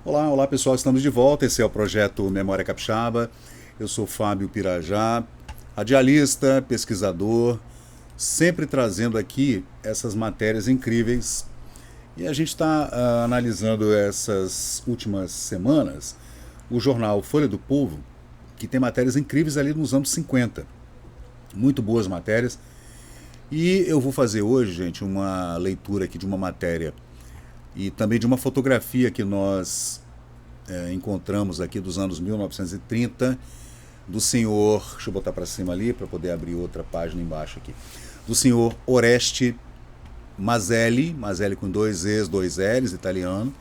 Olá, olá pessoal, estamos de volta. Esse é o projeto Memória Capixaba. Eu sou Fábio Pirajá, radialista, pesquisador, sempre trazendo aqui essas matérias incríveis. E a gente está analisando essas últimas semanas o jornal Folha do Povo, que tem matérias incríveis ali nos anos 50. Muito boas matérias. E eu vou fazer hoje, gente, uma leitura aqui de uma matéria e também de uma fotografia que nós encontramos aqui dos anos 1930, do senhor, deixa eu botar para cima ali para poder abrir outra página embaixo aqui, do senhor Oreste Maselli, Maselli com dois E's, dois L's, italiano,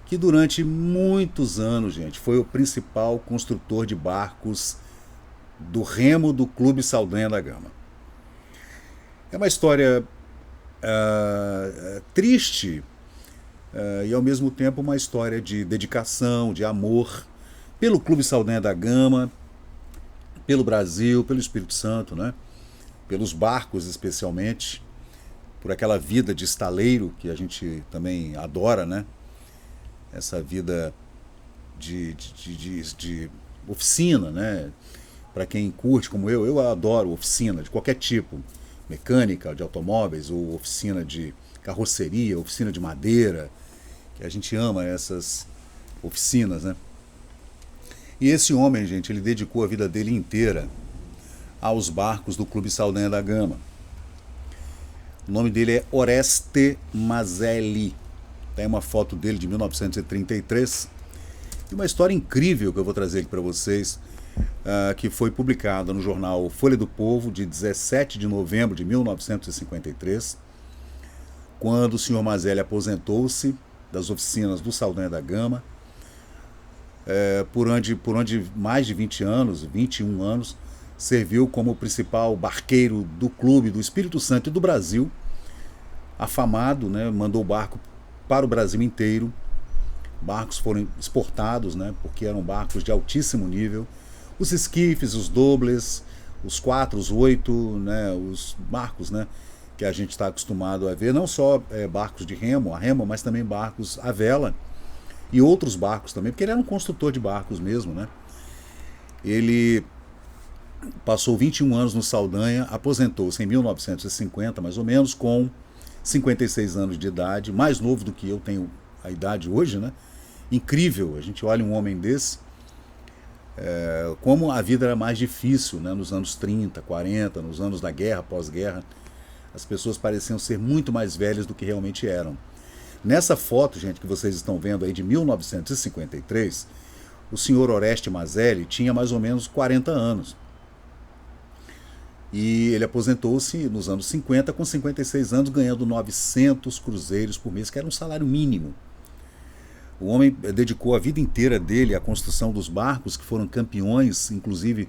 que durante muitos anos, gente, foi o principal construtor de barcos do remo do Clube Saldanha da Gama. É uma história triste, e ao mesmo tempo uma história de dedicação, de amor pelo Clube Saldanha da Gama, pelo Brasil, pelo Espírito Santo, né? Pelos barcos especialmente, por aquela vida de estaleiro que a gente também adora, né? Essa vida de oficina, né? Para quem curte como eu adoro oficina de qualquer tipo, mecânica, de automóveis, ou oficina de carroceria, oficina de madeira, que a gente ama essas oficinas, né? E esse homem, gente, ele dedicou a vida dele inteira aos barcos do Clube Saldanha da Gama. O nome dele é Oreste Maselli. Tem uma foto dele de 1933 e uma história incrível que eu vou trazer aqui para vocês, que foi publicada no jornal Folha do Povo, de 17 de novembro de 1953, quando o senhor Maselli aposentou-se das oficinas do Saldanha da Gama, por onde mais de 20 anos, 21 anos, serviu como principal barqueiro do clube do Espírito Santo e do Brasil, afamado, né, mandou barco para o Brasil inteiro. Barcos foram exportados, né, porque eram barcos de altíssimo nível. Os esquifes, os dobles, os 4, os 8, né, os barcos, né, que a gente está acostumado a ver, não só barcos de remo, a remo, mas também barcos à vela e outros barcos também, porque ele era um construtor de barcos mesmo, né? Ele passou 21 anos no Saldanha, aposentou-se em 1950, mais ou menos, com 56 anos de idade, mais novo do que eu tenho a idade hoje, né? Incrível, a gente olha um homem desse, como a vida era mais difícil, né? Nos anos 30, 40, nos anos da guerra, pós-guerra, as pessoas pareciam ser muito mais velhas do que realmente eram. Nessa foto, gente, que vocês estão vendo aí de 1953, o senhor Oreste Maselli tinha mais ou menos 40 anos. E ele aposentou-se nos anos 50 com 56 anos, ganhando 900 cruzeiros por mês, que era um salário mínimo. O homem dedicou a vida inteira dele à construção dos barcos, que foram campeões, inclusive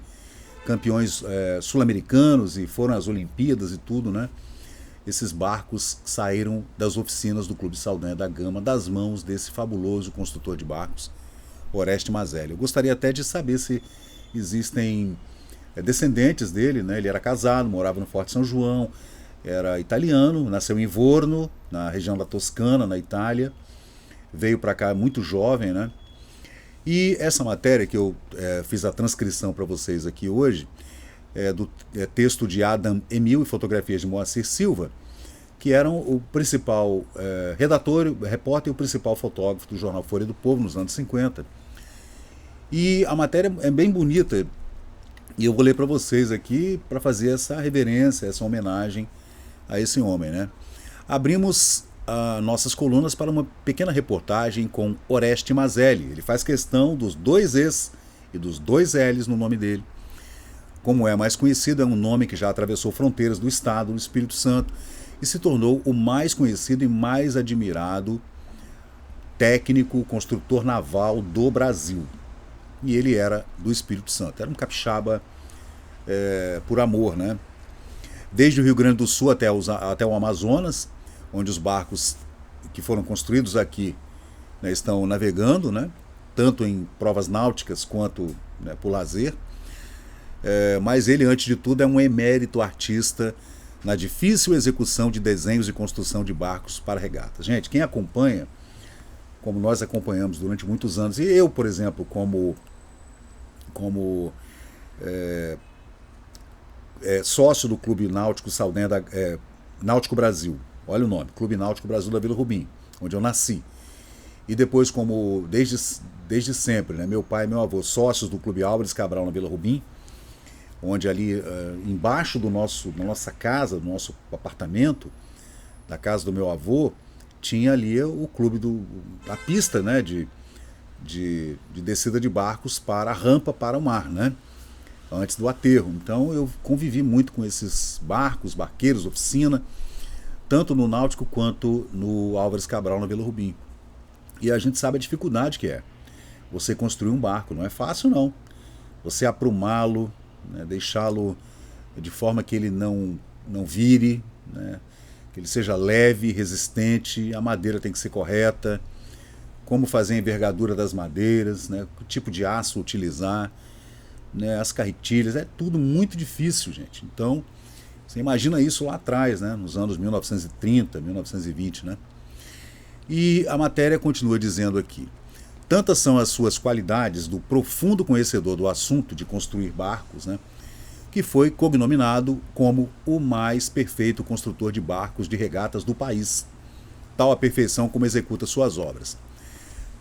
campeões sul-americanos, e foram às Olimpíadas e tudo, né? Esses barcos saíram das oficinas do Clube Saldanha da Gama, das mãos desse fabuloso construtor de barcos, Oreste Maselli. Eu gostaria até de saber se existem descendentes dele, né? Ele era casado, morava no Forte São João, era italiano, nasceu em Livorno, na região da Toscana, na Itália, veio para cá muito jovem, né? E essa matéria que eu fiz a transcrição para vocês aqui hoje, do texto de Adam Emil e fotografias de Moacir Silva, que eram o principal redator, repórter e o principal fotógrafo do jornal Folha do Povo nos anos 50. E a matéria é bem bonita, e eu vou ler para vocês aqui para fazer essa reverência, essa homenagem a esse homem, né? Abrimos nossas colunas para uma pequena reportagem com Oreste Maselli. Ele faz questão dos dois E's e dos dois L's no nome dele. Como é mais conhecido, é um nome que já atravessou fronteiras do estado do Espírito Santo e se tornou o mais conhecido e mais admirado técnico construtor naval do Brasil. E ele era do Espírito Santo, era um capixaba por amor, né? Desde o Rio Grande do Sul até o Amazonas, onde os barcos que foram construídos aqui, né, estão navegando, né? Tanto em provas náuticas quanto, né, por lazer. Mas ele, antes de tudo, é um emérito artista na difícil execução de desenhos e construção de barcos para regatas. Gente, quem acompanha como nós acompanhamos durante muitos anos, e eu, por exemplo, como sócio do Clube Náutico Saldanha Náutico Brasil, olha o nome, Clube Náutico Brasil da Vila Rubim, onde eu nasci. E depois, como desde sempre, né, meu pai e meu avô, sócios do Clube Álvares Cabral na Vila Rubim, onde ali embaixo da nossa casa, do nosso apartamento, da casa do meu avô, tinha ali o clube a pista, né, de descida de barcos para a rampa para o mar, né, antes do aterro. Então eu convivi muito com esses barcos, barqueiros, oficina, tanto no Náutico quanto no Álvares Cabral na Vila Rubim. E a gente sabe a dificuldade que é você construir um barco, não é fácil não. Você aprumá-lo, né, deixá-lo de forma que ele não vire, né, que ele seja leve, resistente, a madeira tem que ser correta, como fazer a envergadura das madeiras, né, que tipo de aço utilizar, né, as carretilhas, é tudo muito difícil, gente. Então, você imagina isso lá atrás, né, nos anos 1930, 1920, né? E a matéria continua dizendo aqui: tantas são as suas qualidades do profundo conhecedor do assunto de construir barcos, né, que foi cognominado como o mais perfeito construtor de barcos de regatas do país, tal a perfeição como executa suas obras.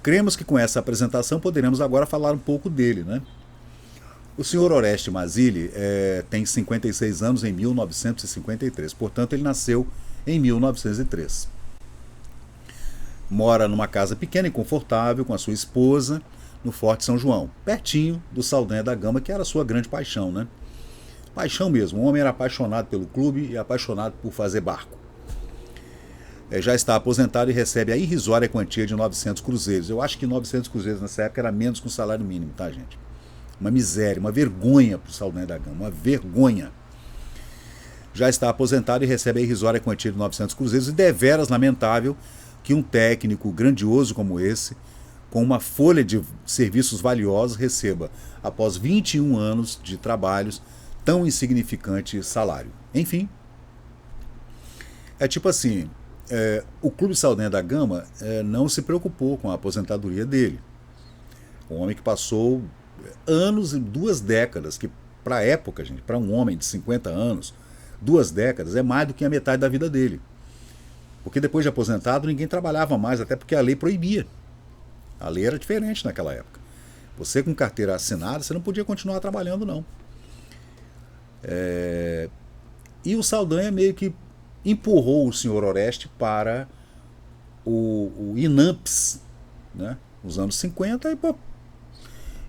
Cremos que com essa apresentação poderemos agora falar um pouco dele, né? O senhor Oreste Mazzilli tem 56 anos em 1953, portanto ele nasceu em 1903. Mora numa casa pequena e confortável com a sua esposa no Forte São João, pertinho do Saldanha da Gama, que era a sua grande paixão, né? Paixão mesmo, o homem era apaixonado pelo clube e apaixonado por fazer barco. Já está aposentado e recebe a irrisória quantia de 900 cruzeiros. Eu acho que 900 cruzeiros nessa época era menos que um salário mínimo, tá, gente? Uma miséria, uma vergonha para o Saldanha da Gama, uma vergonha. Já está aposentado e recebe a irrisória quantia de 900 cruzeiros, e deveras lamentável que um técnico grandioso como esse, com uma folha de serviços valiosos, receba, após 21 anos de trabalhos, tão insignificante salário. Enfim, é tipo assim, o Clube Saldanha da Gama não se preocupou com a aposentadoria dele. Um homem que passou anos e 2 décadas, que para a época, gente, para um homem de 50 anos, 2 décadas é mais do que a metade da vida dele. Porque depois de aposentado ninguém trabalhava mais, até porque a lei proibia. A lei era diferente naquela época. Você com carteira assinada, você não podia continuar trabalhando, não. E o Saldanha meio que empurrou o senhor Oreste para o INAMPS, né, nos anos 50, e pô,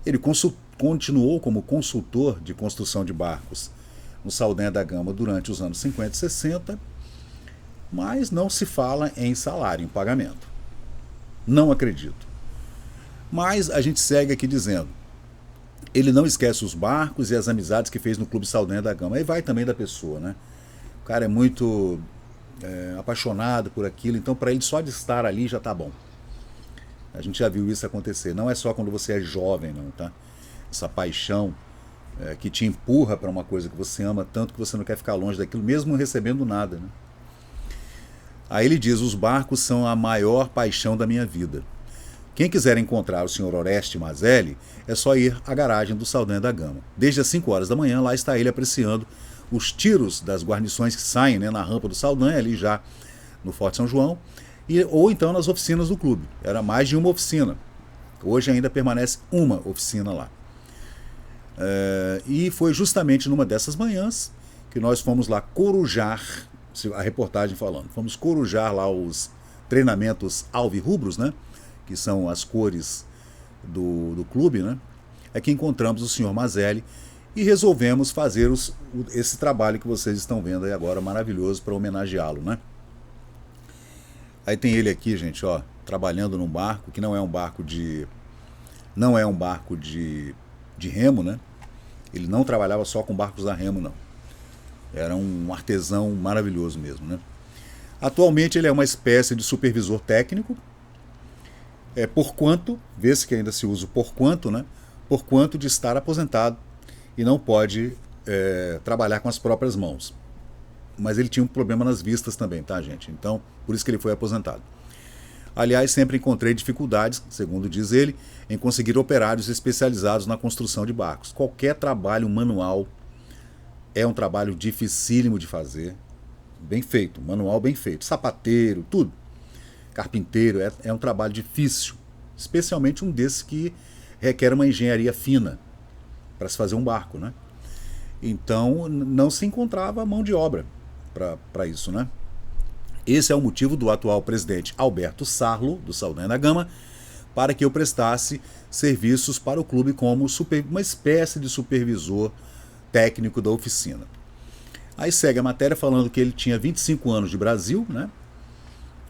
ele continuou como consultor de construção de barcos no Saldanha da Gama durante os anos 50 e 60, mas não se fala em salário, em pagamento. Não acredito. Mas a gente segue aqui dizendo: ele não esquece os barcos e as amizades que fez no Clube Saldanha da Gama. Aí vai também da pessoa, né? O cara é muito apaixonado por aquilo, então para ele só de estar ali já tá bom. A gente já viu isso acontecer. Não é só quando você é jovem, não, tá? Essa paixão que te empurra para uma coisa que você ama tanto que você não quer ficar longe daquilo, mesmo recebendo nada, né? Aí ele diz: os barcos são a maior paixão da minha vida. Quem quiser encontrar o senhor Oreste Mazzilli, é só ir à garagem do Saldanha da Gama. Desde as 5 horas da manhã, lá está ele apreciando os tiros das guarnições que saem, né, na rampa do Saldanha, ali já no Forte São João, ou então nas oficinas do clube. Era mais de uma oficina. Hoje ainda permanece uma oficina lá. E foi justamente numa dessas manhãs que nós fomos lá corujar, a reportagem falando, fomos corujar lá os treinamentos alvirrubros, né, que são as cores do clube, né, é que encontramos o senhor Mazzilli e resolvemos fazer esse trabalho que vocês estão vendo aí agora, maravilhoso, para homenageá-lo, né. Aí tem ele aqui, gente, ó, trabalhando num barco que não é um barco de remo, né. Ele não trabalhava só com barcos a remo, não. Era um artesão maravilhoso mesmo, né. Atualmente ele é uma espécie de supervisor técnico, porquanto, vê-se que ainda se usa o porquanto, né, porquanto de estar aposentado e não pode trabalhar com as próprias mãos. Mas ele tinha um problema nas vistas também, tá, gente? Então, por isso que ele foi aposentado. Aliás, sempre encontrei dificuldades, segundo diz ele, em conseguir operários especializados na construção de barcos. Qualquer trabalho manual é um trabalho dificílimo de fazer, bem feito, manual bem feito, sapateiro, tudo, carpinteiro, é um trabalho difícil, especialmente um desses que requer uma engenharia fina para se fazer um barco, né? Então não se encontrava mão de obra para isso, né? Esse é o motivo do atual presidente Alberto Sarlo, do Saldanha da Gama, para que eu prestasse serviços para o clube como uma espécie de supervisor técnico da oficina. Aí segue a matéria falando que ele tinha 25 anos de Brasil, né?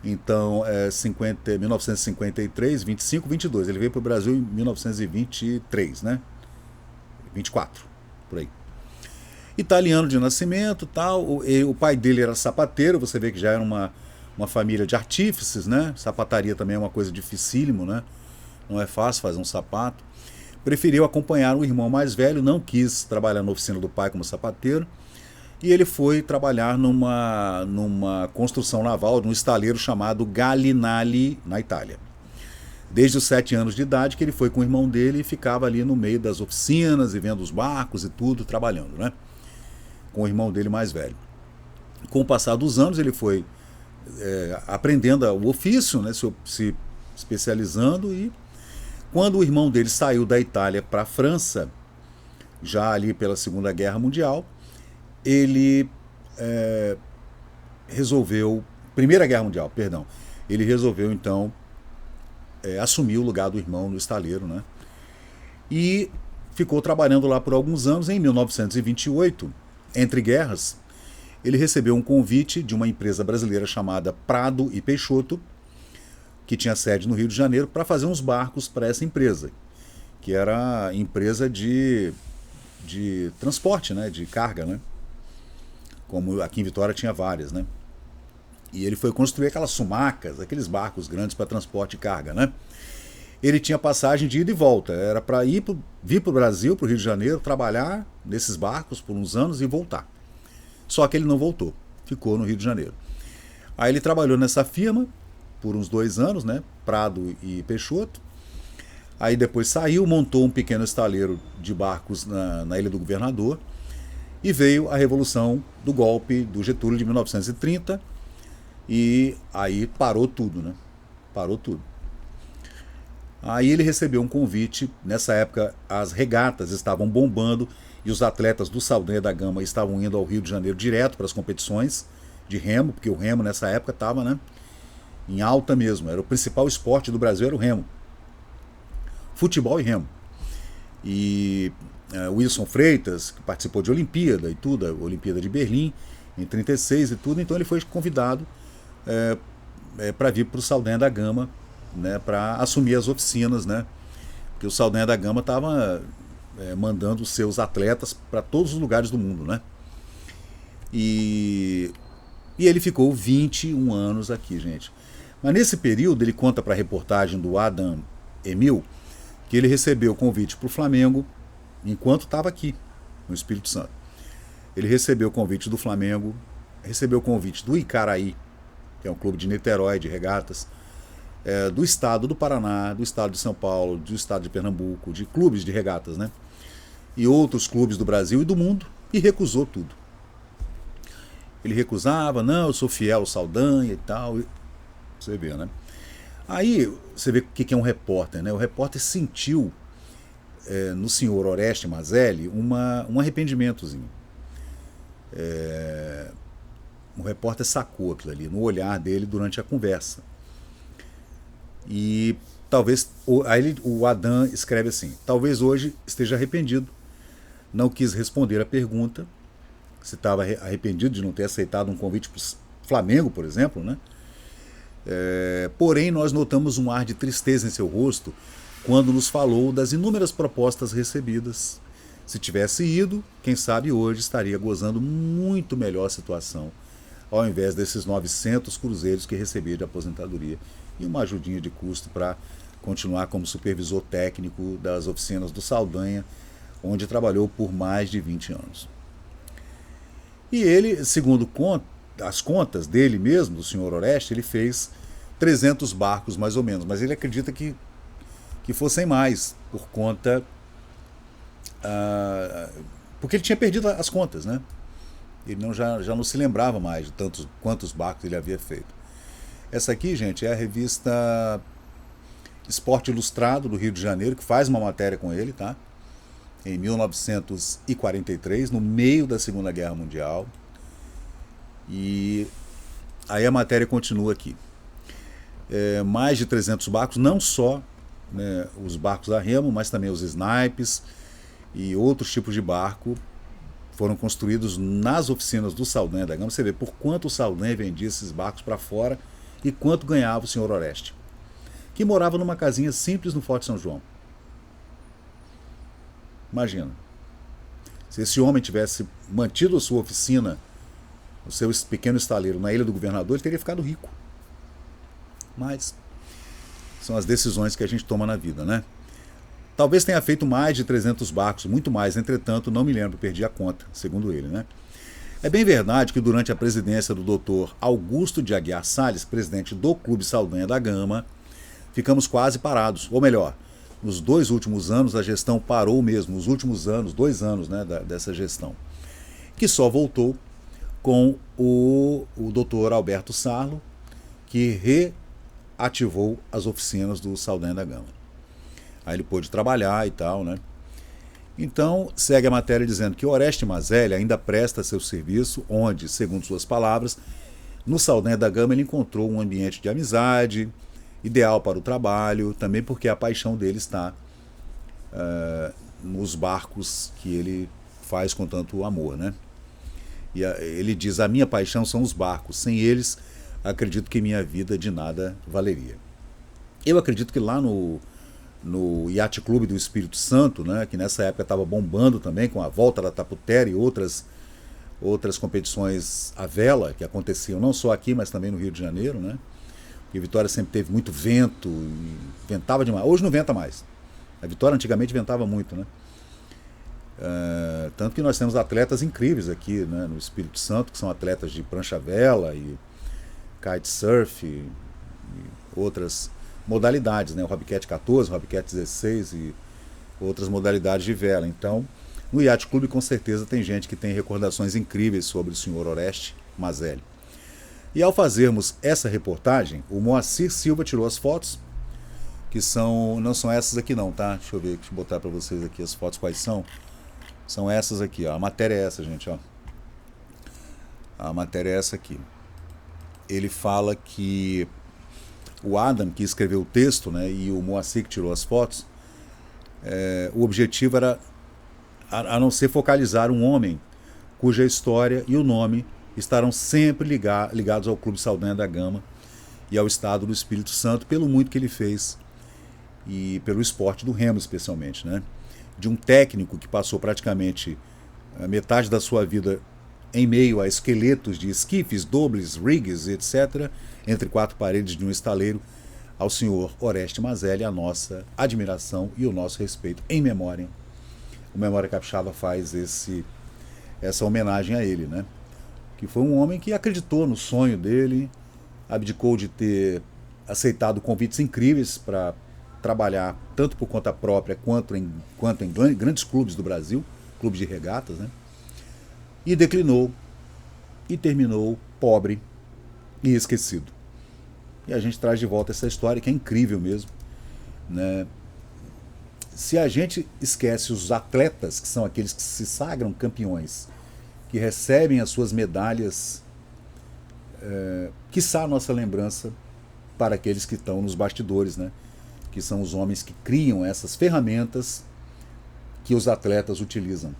Então, 1953, 25, 22. Ele veio para o Brasil em 1923, né? 24, por aí. Italiano de nascimento, tal. O pai dele era sapateiro, você vê que já era uma família de artífices, né? Sapataria também é uma coisa dificílimo, né? Não é fácil fazer um sapato. Preferiu acompanhar o irmão mais velho, não quis trabalhar na oficina do pai como sapateiro, e ele foi trabalhar numa construção naval, num estaleiro chamado Gallinali, na Itália. Desde os 7 anos de idade que ele foi com o irmão dele e ficava ali no meio das oficinas e vendo os barcos e tudo, trabalhando, né? Com o irmão dele mais velho. Com o passar dos anos ele foi aprendendo o ofício, né? Se especializando, e quando o irmão dele saiu da Itália para a França, já ali pela Segunda Guerra Mundial, ele resolveu... Primeira Guerra Mundial, perdão. Ele resolveu, então, assumir o lugar do irmão no estaleiro, né? E ficou trabalhando lá por alguns anos. Em 1928, entre guerras, ele recebeu um convite de uma empresa brasileira chamada Prado e Peixoto, que tinha sede no Rio de Janeiro, para fazer uns barcos para essa empresa, que era a empresa de transporte, né, de carga, né? Como aqui em Vitória tinha várias, né? E ele foi construir aquelas sumacas, aqueles barcos grandes para transporte de carga, né? Ele tinha passagem de ida e volta, era para vir para o Brasil, para o Rio de Janeiro, trabalhar nesses barcos por uns anos e voltar. Só que ele não voltou, ficou no Rio de Janeiro. Aí ele trabalhou nessa firma por uns 2 anos, né? Prado e Peixoto. Aí depois saiu, montou um pequeno estaleiro de barcos na Ilha do Governador, e veio a Revolução do Golpe do Getúlio de 1930, e aí parou tudo, né? Parou tudo. Aí ele recebeu um convite. Nessa época as regatas estavam bombando e os atletas do Saldanha da Gama estavam indo ao Rio de Janeiro direto para as competições de remo, porque o remo nessa época estava, né, em alta mesmo. Era o principal esporte do Brasil, era o remo. Futebol e remo. E Wilson Freitas, que participou de Olimpíada e tudo, a Olimpíada de Berlim, em 36 e tudo, então ele foi convidado para vir para o Saldanha da Gama, né, para assumir as oficinas, né, porque o Saldanha da Gama estava mandando seus atletas para todos os lugares do mundo, né, e ele ficou 21 anos aqui, gente. Mas nesse período ele conta para a reportagem do Adam Emil que ele recebeu o convite para o Flamengo enquanto estava aqui, no Espírito Santo. Ele recebeu o convite do Flamengo, recebeu o convite do Icaraí, que é um clube de Niterói, de regatas, do estado do Paraná, do estado de São Paulo, do estado de Pernambuco, de clubes de regatas, né? E outros clubes do Brasil e do mundo, e recusou tudo. Ele recusava, não, eu sou fiel ao Saldanha e tal. Você vê, né? Aí você vê o que é um repórter, né? O repórter sentiu no senhor Oreste Mazelli um arrependimentozinho. O repórter sacou aquilo ali, no olhar dele durante a conversa. E talvez, aí o Adam escreve assim: talvez hoje esteja arrependido, não quis responder a pergunta, se estava arrependido de não ter aceitado um convite para o Flamengo, por exemplo, né? Porém, nós notamos um ar de tristeza em seu rosto quando nos falou das inúmeras propostas recebidas. Se tivesse ido, quem sabe hoje estaria gozando muito melhor a situação, ao invés desses 900 cruzeiros que recebia de aposentadoria e uma ajudinha de custo para continuar como supervisor técnico das oficinas do Saldanha, onde trabalhou por mais de 20 anos. E ele, segundo as contas dele mesmo, do senhor Oreste, ele fez 300 barcos mais ou menos, mas ele acredita que fossem mais, por conta... porque ele tinha perdido as contas, né? Ele já não se lembrava mais de quantos barcos ele havia feito. Essa aqui, gente, é a revista Esporte Ilustrado do Rio de Janeiro, que faz uma matéria com ele, tá? Em 1943, no meio da Segunda Guerra Mundial. E aí a matéria continua aqui. Mais de 300 barcos, não só, né, os barcos a remo, mas também os snipes e outros tipos de barco foram construídos nas oficinas do Saldanha da Gama. Você vê por quanto o Saldanha vendia esses barcos para fora e quanto ganhava o senhor Oreste, que morava numa casinha simples no Forte São João. Imagina, se esse homem tivesse mantido a sua oficina, o seu pequeno estaleiro na Ilha do Governador, ele teria ficado rico. Mas são as decisões que a gente toma na vida, né? Talvez tenha feito mais de 300 barcos, muito mais, entretanto, não me lembro, perdi a conta, segundo ele, né? É bem verdade que durante a presidência do Dr. Augusto de Aguiar Salles, presidente do Clube Saldanha da Gama, ficamos quase parados. Ou melhor, nos 2 últimos anos a gestão parou mesmo, nos últimos anos, 2 anos, né, dessa gestão, que só voltou com o Dr. Alberto Sarlo, que reativou as oficinas do Saldanha da Gama. Aí ele pôde trabalhar e tal, né? Então, segue a matéria dizendo que Oreste Mazelli ainda presta seu serviço, onde, segundo suas palavras, no Saldanha da Gama ele encontrou um ambiente de amizade, ideal para o trabalho, também porque a paixão dele está nos barcos que ele faz com tanto amor, né? E ele diz, a minha paixão são os barcos, sem eles acredito que minha vida de nada valeria. Eu acredito que lá no Yacht Clube do Espírito Santo, né, que nessa época estava bombando também com a volta da Taputera e outras competições à vela que aconteciam não só aqui, mas também no Rio de Janeiro, né? E Vitória sempre teve muito vento, ventava demais. Hoje não venta mais. A Vitória antigamente ventava muito, né? Tanto que nós temos atletas incríveis aqui, né, no Espírito Santo, que são atletas de prancha-vela e kitesurf e outras modalidades, né? O Hobcat 14, o Hobcat 16 e outras modalidades de vela. Então, no Yacht Clube com certeza tem gente que tem recordações incríveis sobre o senhor Oreste Mazelli. E ao fazermos essa reportagem, o Moacir Silva tirou as fotos, que não são essas aqui não, tá? Deixa eu botar para vocês aqui as fotos quais são. São essas aqui, ó. A matéria é essa, gente, ó. A matéria é essa aqui. Ele fala que o Adam, que escreveu o texto, né, e o Moacir, que tirou as fotos, o objetivo era, a não ser focalizar um homem cuja história e o nome estarão sempre ligados ao Clube Saldanha da Gama e ao estado do Espírito Santo, pelo muito que ele fez e pelo esporte do remo, especialmente, né? De um técnico que passou praticamente a metade da sua vida em meio a esqueletos de esquifes, dobles, rigs, etc., entre 4 paredes de um estaleiro, ao senhor Oreste Mazelli, a nossa admiração e o nosso respeito em memória. O Memória Capixaba faz essa homenagem a ele, né? Que foi um homem que acreditou no sonho dele, abdicou de ter aceitado convites incríveis para trabalhar tanto por conta própria quanto em grandes clubes do Brasil, clubes de regatas, né? E declinou e terminou pobre e esquecido. E a gente traz de volta essa história que é incrível mesmo, né? Se a gente esquece os atletas, que são aqueles que se sagram campeões, que recebem as suas medalhas, quiçá a nossa lembrança para aqueles que estão nos bastidores, né? Que são os homens que criam essas ferramentas que os atletas utilizam.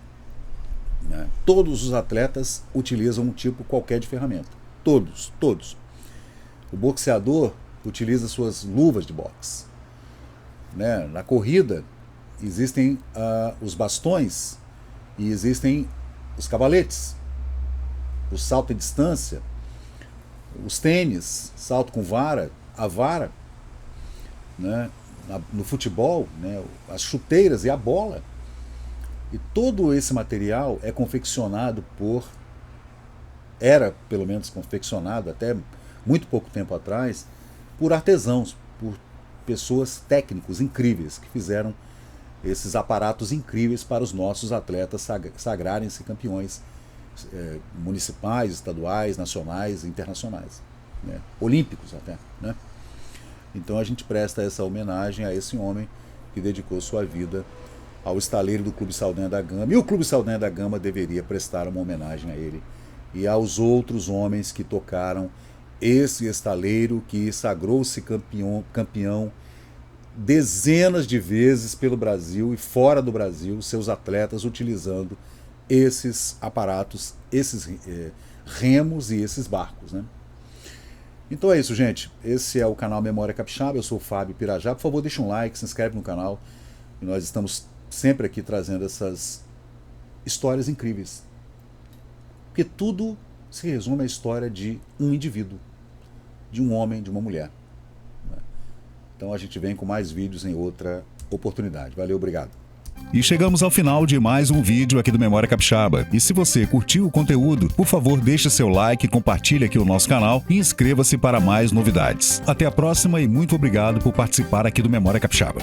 Né? Todos os atletas utilizam um tipo qualquer de ferramenta. Todos. O boxeador utiliza suas luvas de boxe. Né? Na corrida existem os bastões e existem os cavaletes, o salto em distância, os tênis, salto com vara, a vara, né? No futebol, né? As chuteiras e a bola. E todo esse material é confeccionado era pelo menos confeccionado até muito pouco tempo atrás, por artesãos, por pessoas técnicos incríveis que fizeram esses aparatos incríveis para os nossos atletas sagrarem-se campeões municipais, estaduais, nacionais e internacionais, né? Olímpicos até, né? Então a gente presta essa homenagem a esse homem que dedicou sua vida ao estaleiro do Clube Saldanha da Gama, e o Clube Saldanha da Gama deveria prestar uma homenagem a ele e aos outros homens que tocaram esse estaleiro, que sagrou-se campeão dezenas de vezes pelo Brasil e fora do Brasil, seus atletas utilizando esses aparatos, esses remos e esses barcos, né? Então é isso, gente. Esse é o canal Memória Capixaba. Eu sou o Fábio Pirajá. Por favor, deixa um like, se inscreve no canal. E nós estamos sempre aqui trazendo essas histórias incríveis. Porque tudo se resume à história de um indivíduo, de um homem, de uma mulher. Então a gente vem com mais vídeos em outra oportunidade. Valeu, obrigado. E chegamos ao final de mais um vídeo aqui do Memória Capixaba. E se você curtiu o conteúdo, por favor, deixe seu like, compartilhe aqui o nosso canal e inscreva-se para mais novidades. Até a próxima e muito obrigado por participar aqui do Memória Capixaba.